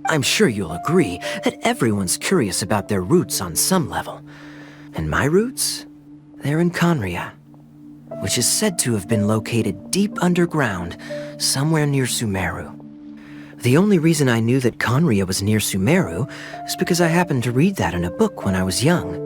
I'm sure you'll agree that everyone's curious about their roots on some level. And my roots? They're in Khaenri'ah, which is said to have been located deep underground, somewhere near Sumeru. The only reason I knew that Khaenri'ah was near Sumeru is because I happened to read that in a book when I was young.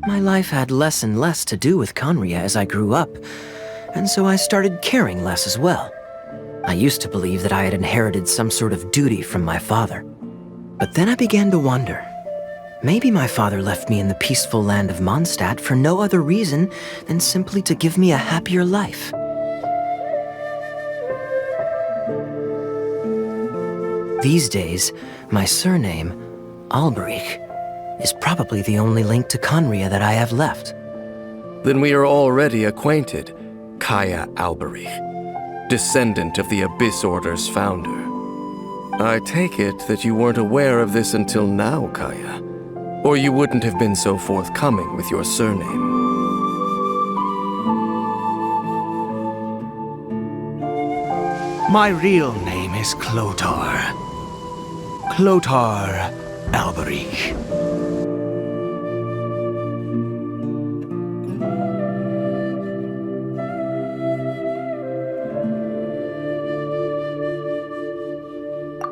My life had less and less to do with Khaenri'ah as I grew up, and so I started caring less as well. I used to believe that I had inherited some sort of duty from my father. But then I began to wonder. Maybe my father left me in the peaceful land of Mondstadt for no other reason than simply to give me a happier life. These days, my surname, Alberich, is probably the only link to Khaenri'ah that I have left. Then we are already acquainted, Kaeya Alberich, descendant of the Abyss Order's founder. I take it that you weren't aware of this until now, Kaeya, or you wouldn't have been so forthcoming with your surname. My real name is Clotar. Clotar Alberich.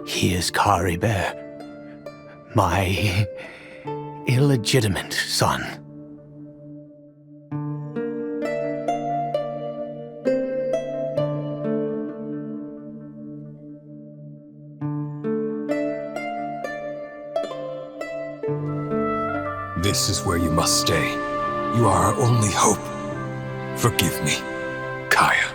He is Caribert, my illegitimate son. This is where you must stay. You are our only hope. Forgive me, Kaeya.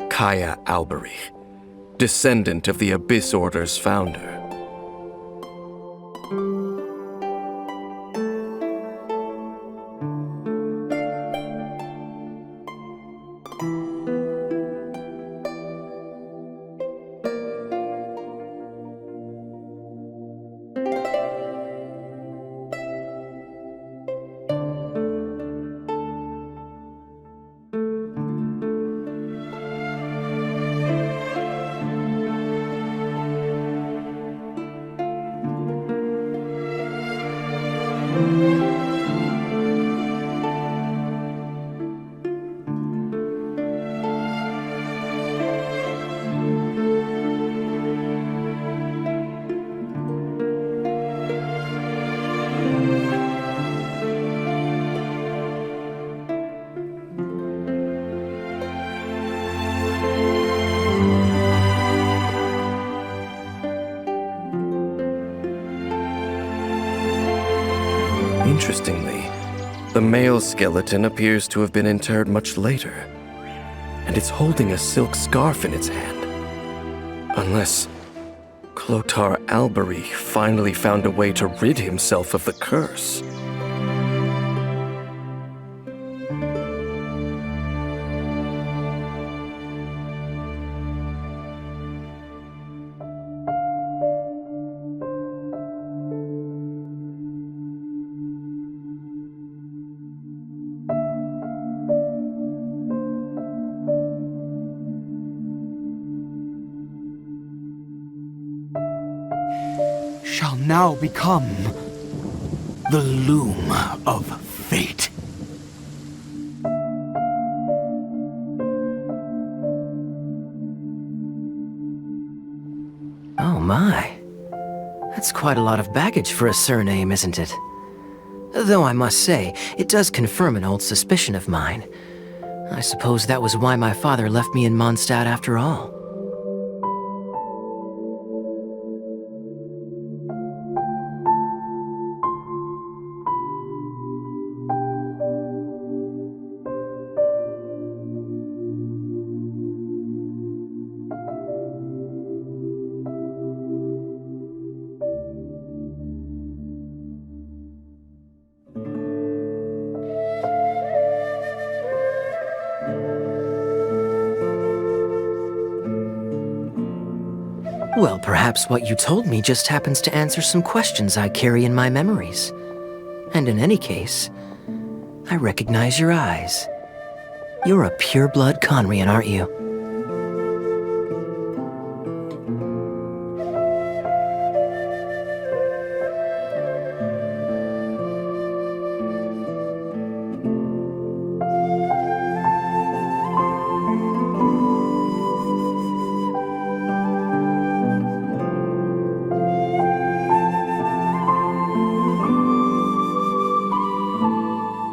Kaeya Alberich, descendant of the Abyss Order's founder. Interestingly, the male skeleton appears to have been interred much later, and it's holding a silk scarf in its hand. Unless Clotar Alberich finally found a way to rid himself of the curse. Shall now become the Loom of Fate. Oh my. That's quite a lot of baggage for a surname, isn't it? Though I must say, it does confirm an old suspicion of mine. I suppose that was why my father left me in Mondstadt after all. Well, perhaps what you told me just happens to answer some questions I carry in my memories. And in any case, I recognize your eyes. You're a pure-blood Khaenri'ahn, aren't you?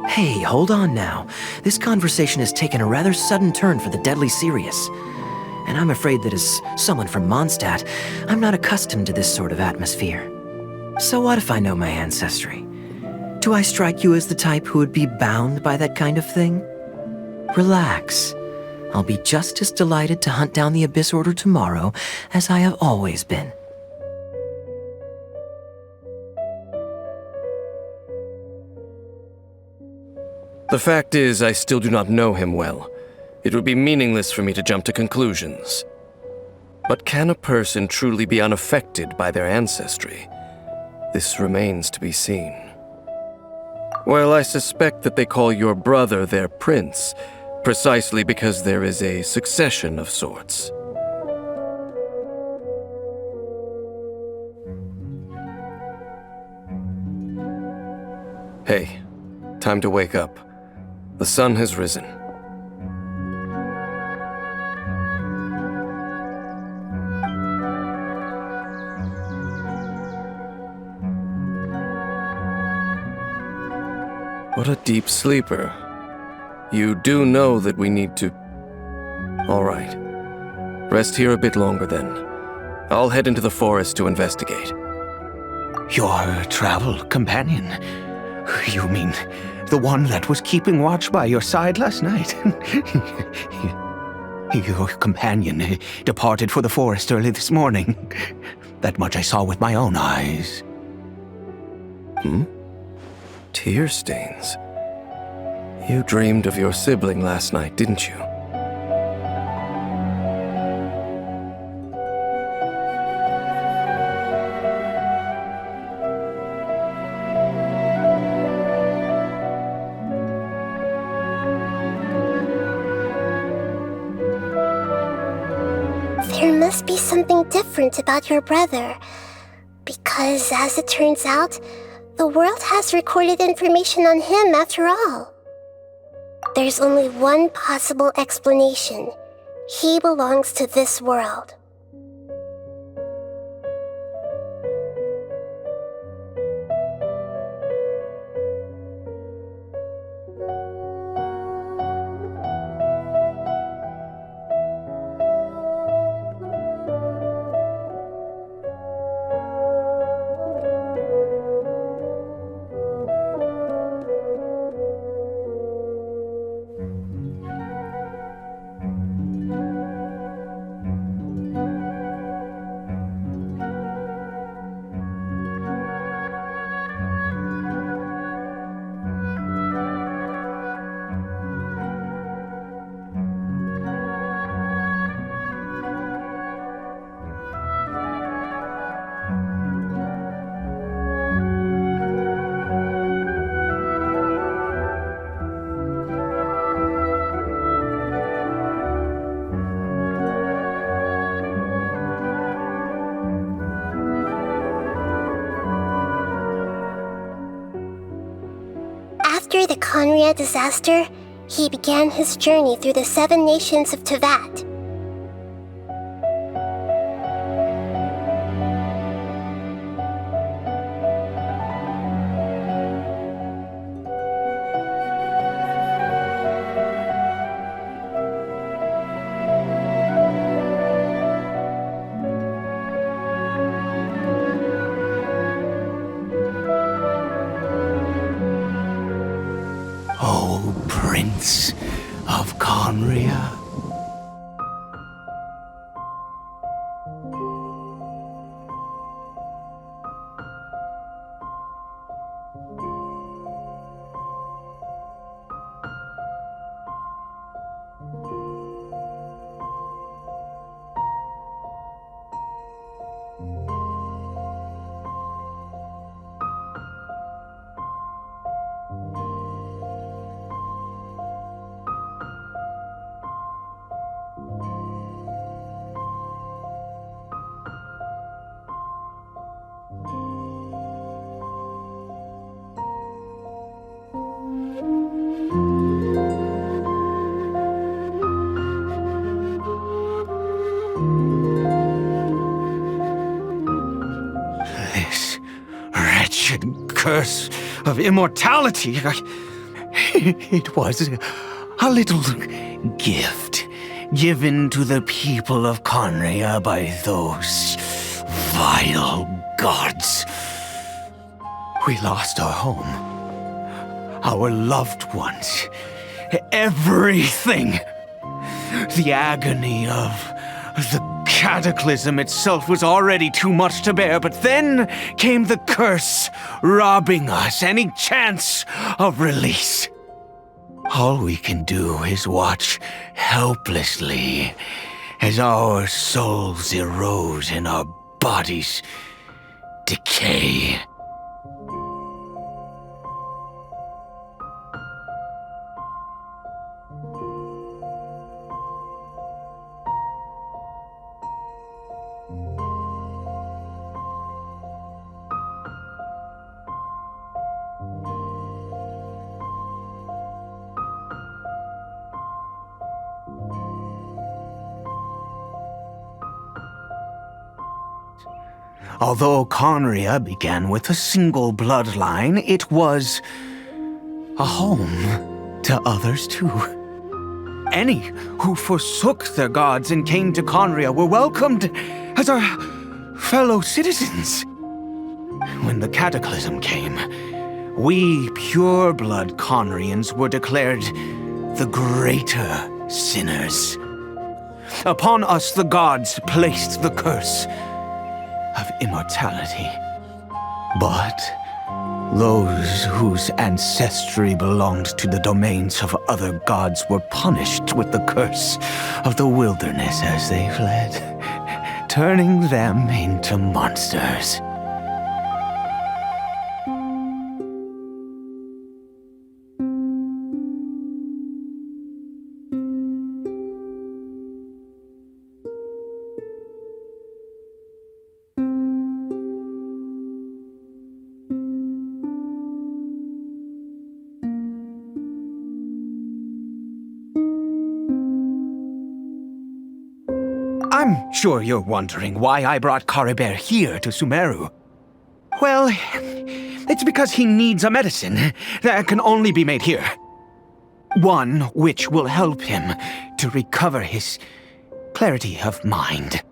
Hey, hold on now. This conversation has taken a rather sudden turn for the deadly serious. And I'm afraid that as someone from Mondstadt, I'm not accustomed to this sort of atmosphere. So what if I know my ancestry? Do I strike you as the type who would be bound by that kind of thing? Relax. I'll be just as delighted to hunt down the Abyss Order tomorrow as I have always been. The fact is, I still do not know him well. It would be meaningless for me to jump to conclusions. But can a person truly be unaffected by their ancestry? This remains to be seen. Well, I suspect that they call your brother their prince, precisely because there is a succession of sorts. Hey, time to wake up. The sun has risen. What a deep sleeper. You do know that we need to... All right. Rest here a bit longer then. I'll head into the forest to investigate. Your travel companion? You mean the one that was keeping watch by your side last night? Your companion departed for the forest early this morning. That much I saw with my own eyes. Tear stains. You dreamed of your sibling last night, didn't you? There must be something different about your brother. Because, as it turns out, the world has recorded information on him after all. There's only one possible explanation. He belongs to this world. After the Khaenri'ah disaster, he began his journey through the 7 nations of Teyvat. Prince of Khaenri'ah. This wretched curse of immortality, it was a little gift given to the people of Khaenri'ah by those vile gods. We lost our home, our loved ones, everything. The agony of the cataclysm itself was already too much to bear, but then came the curse, robbing us any chance of release. All we can do is watch helplessly as our souls erode and our bodies decay. Although Khaenri'ah began with a single bloodline, it was a home to others too. Any who forsook their gods and came to Khaenri'ah were welcomed as our fellow citizens. When the cataclysm came, we pure-blood Khaenri'ahns were declared the greater sinners. Upon us the gods placed the curse of immortality. But those whose ancestry belonged to the domains of other gods were punished with the curse of the wilderness as they fled, turning them into monsters. I'm sure you're wondering why I brought Caribert here to Sumeru. Well, it's because he needs a medicine that can only be made here. One which will help him to recover his clarity of mind.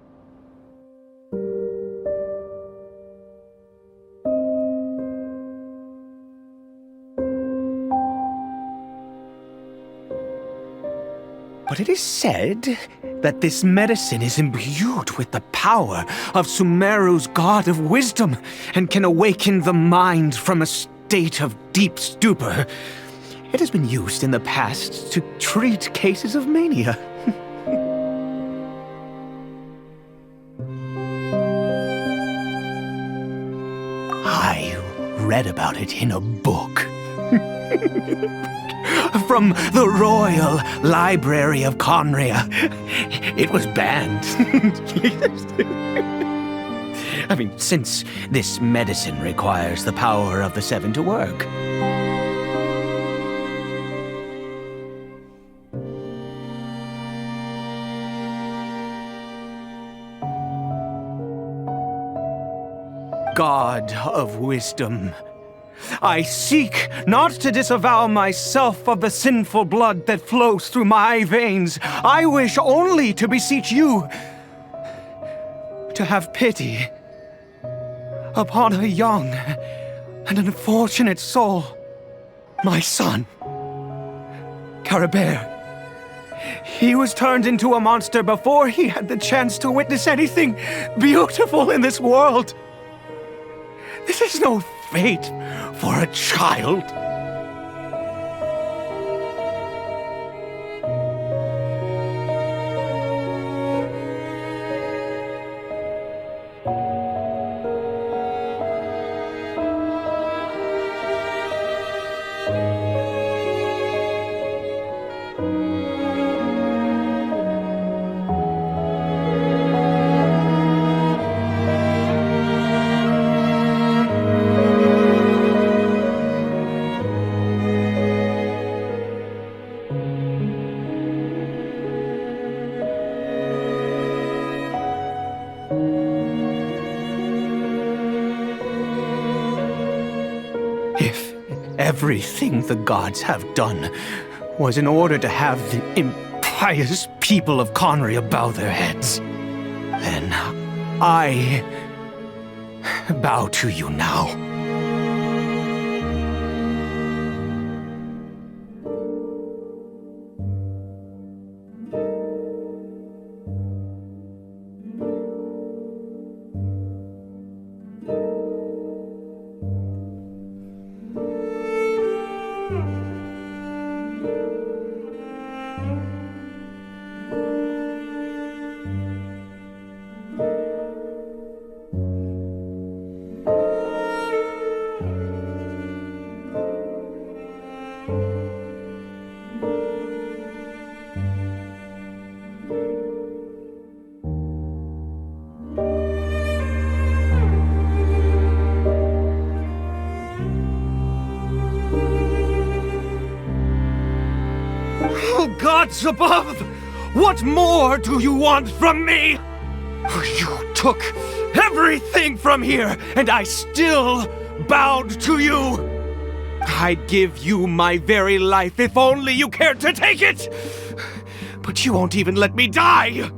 But it is said that this medicine is imbued with the power of Sumeru's god of wisdom and can awaken the mind from a state of deep stupor. It has been used in the past to treat cases of mania. I read about it in a book. From the Royal Library of Khaenri'ah. It was banned. I mean, since this medicine requires the power of the Seven to work. God of wisdom, I seek not to disavow myself of the sinful blood that flows through my veins. I wish only to beseech you to have pity upon a young and unfortunate soul, my son. Caribert. He was turned into a monster before he had the chance to witness anything beautiful in this world. This is no fate for a child. Everything the gods have done was in order to have the impious people of Khaenri'ah bow their heads. Then I bow to you now. Gods above! What more do you want from me? You took everything from here, and I still bowed to you. I'd give you my very life if only you cared to take it. But you won't even let me die.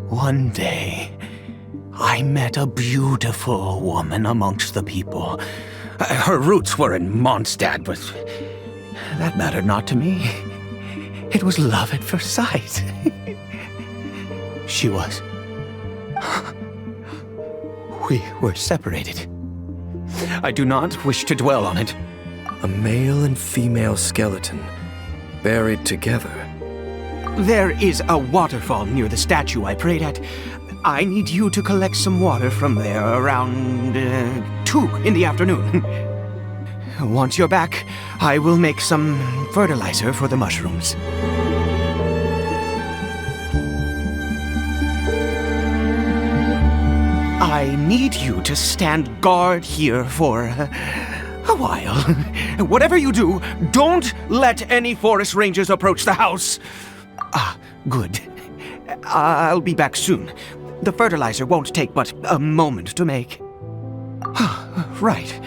One day, I met a beautiful woman amongst the people. Her roots were in Mondstadt, but that mattered not to me. It was love at first sight. She was. We were separated. I do not wish to dwell on it. A male and female skeleton, buried together. There is a waterfall near the statue I prayed at. I need you to collect some water from there around 2 in the afternoon. Once you're back, I will make some fertilizer for the mushrooms. I need you to stand guard here for a while. Whatever you do, don't let any forest rangers approach the house. Ah, good. I'll be back soon. The fertilizer won't take but a moment to make. Right.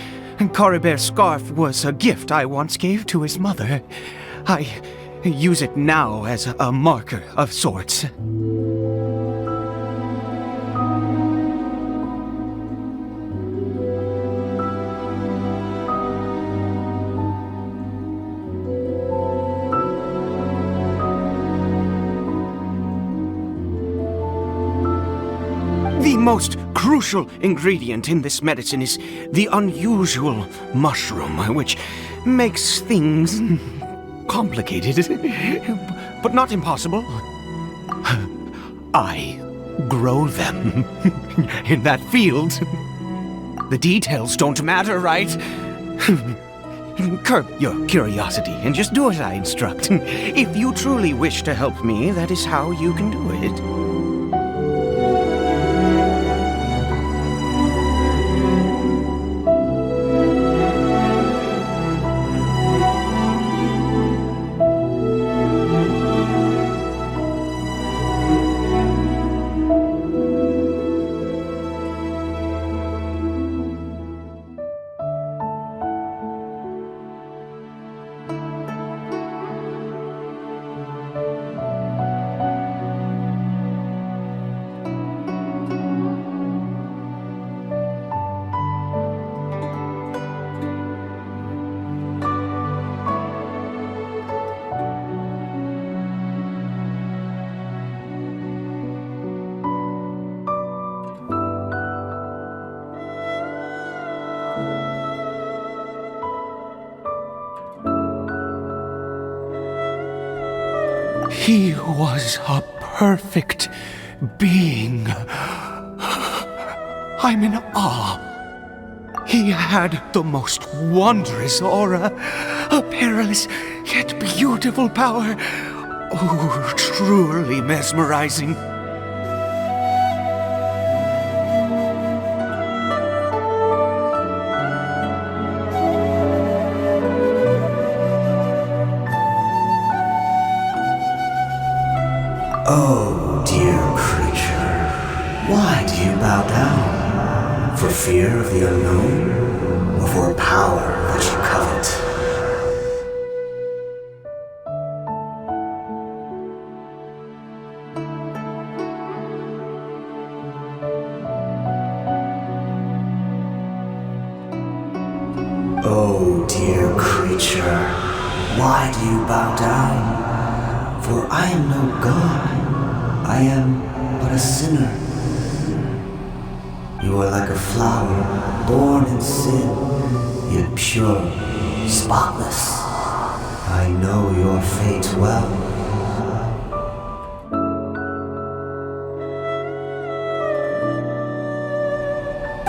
Caribert's scarf was a gift I once gave to his mother. I use it now as a marker of sorts. The most crucial ingredient in this medicine is the unusual mushroom, which makes things complicated, but not impossible. I grow them in that field. The details don't matter, right? Curb your curiosity and just do as I instruct. If you truly wish to help me, that is how you can do it. He was a perfect being. I'm in awe. He had the most wondrous aura, a perilous yet beautiful power. Oh, truly mesmerizing. Oh, dear creature, why do you bow down? For fear of the unknown, or for a power that you covet? Oh, dear creature, why do you bow down? For I am no god, I am but a sinner. You are like a flower, born in sin, yet pure, spotless. I know your fate well.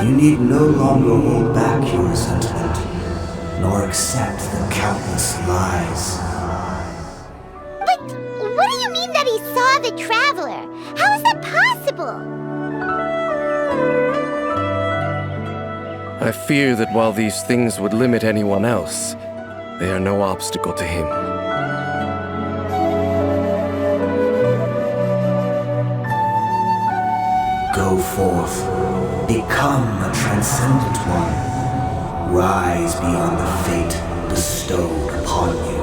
You need no longer hold back your resentment, nor accept the countless lies. But what do you mean that he saw the Traveler? How is that possible? I fear that while these things would limit anyone else, they are no obstacle to him. Go forth, become a transcendent one. Rise beyond the fate bestowed upon you.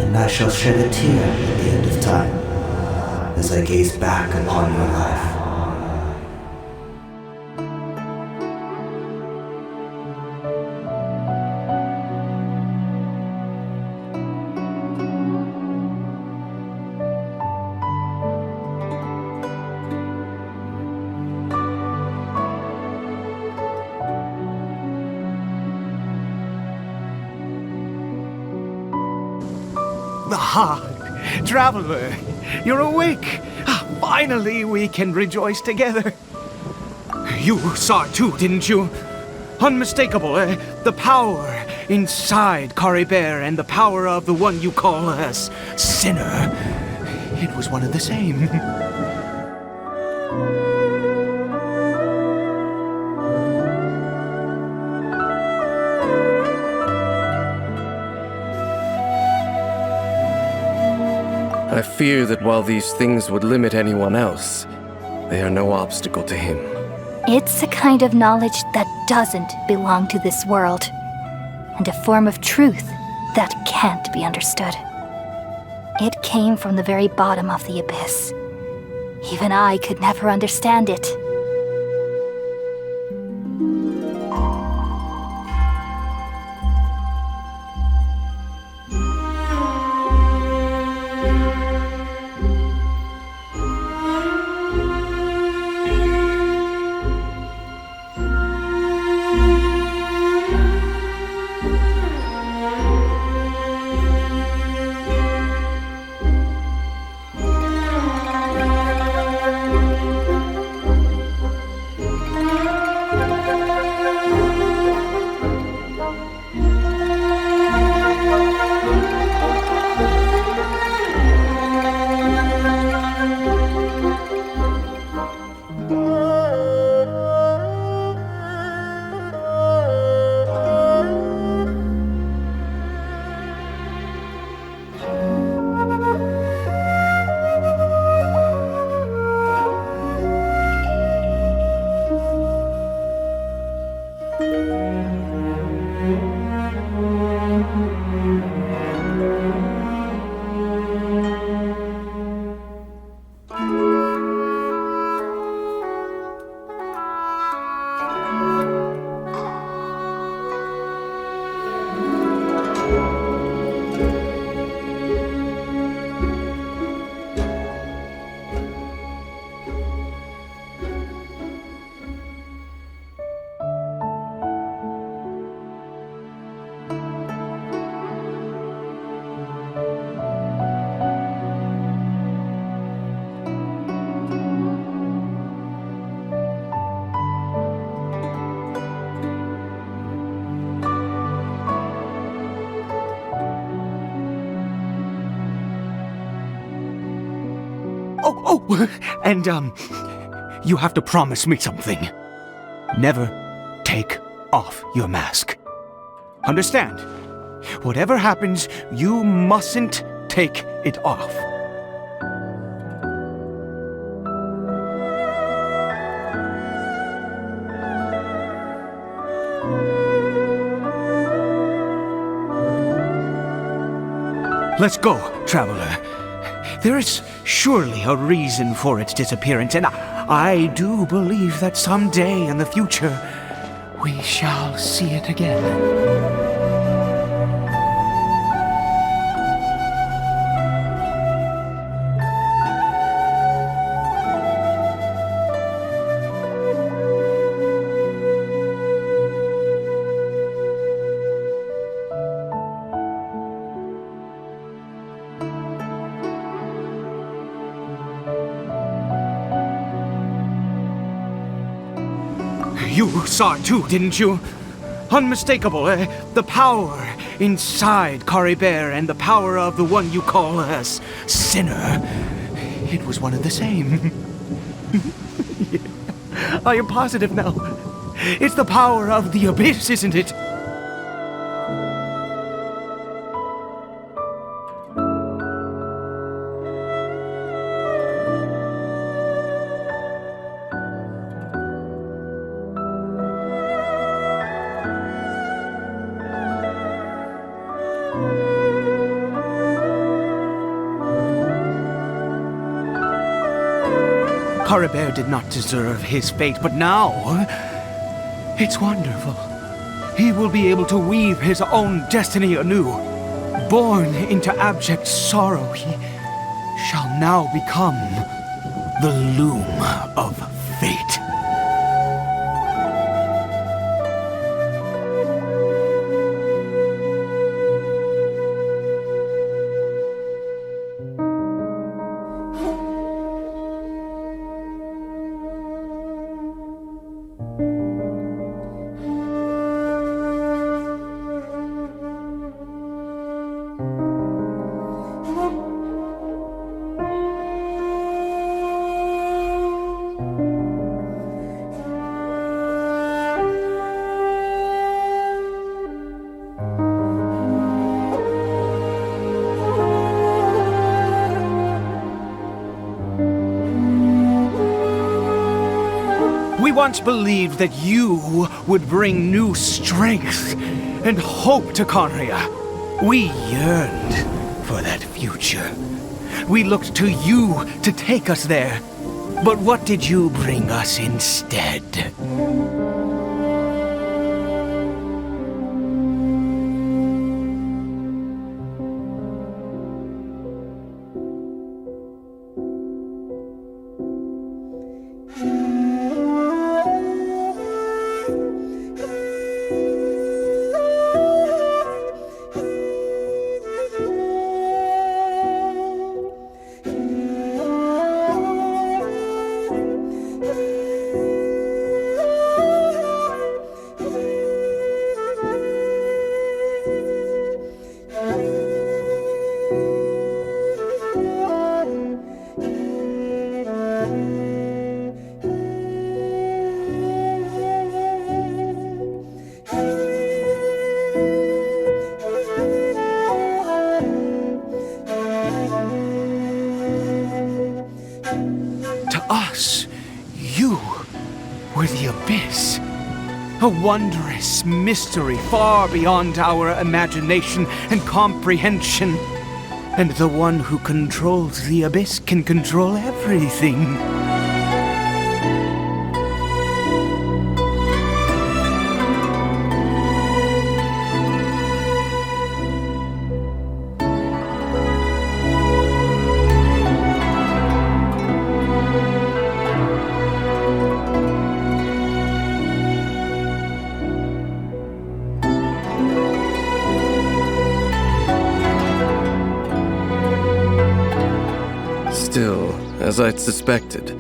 And I shall shed a tear at the end of time, as I gaze back upon your life. Ah, Traveler, you're awake. Finally, we can rejoice together. You saw it too, didn't you? Unmistakable, the power inside Caribert and the power of the one you call a sinner. It was one and the same. I fear that while these things would limit anyone else, they are no obstacle to him. It's a kind of knowledge that doesn't belong to this world, and a form of truth that can't be understood. It came from the very bottom of the abyss. Even I could never understand it. Oh, and, you have to promise me something. Never take off your mask. Understand? Whatever happens, you mustn't take it off. Let's go, traveler. There is surely a reason for its disappearance, and I do believe that someday in the future, we shall see it again. You saw it too, didn't you? Unmistakable, the power inside Caribert and the power of the one you call a sinner. It was one and the same. I am positive now. It's the power of the abyss, isn't it? Caribert did not deserve his fate, but now, it's wonderful. He will be able to weave his own destiny anew. Born into abject sorrow, he shall now become the Loom of Fate. We once believed that you would bring new strength and hope to Khaenri'ah. We yearned for that future. We looked to you to take us there. But what did you bring us instead? A wondrous mystery far beyond our imagination and comprehension. And the one who controls the abyss can control everything. Still, as I'd suspected,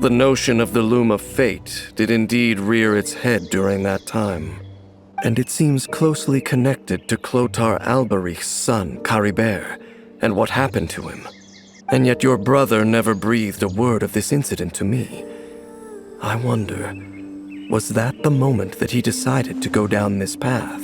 the notion of the Loom of Fate did indeed rear its head during that time. And it seems closely connected to Clotar Alberich's son, Caribert, and what happened to him. And yet your brother never breathed a word of this incident to me. I wonder, was that the moment that he decided to go down this path?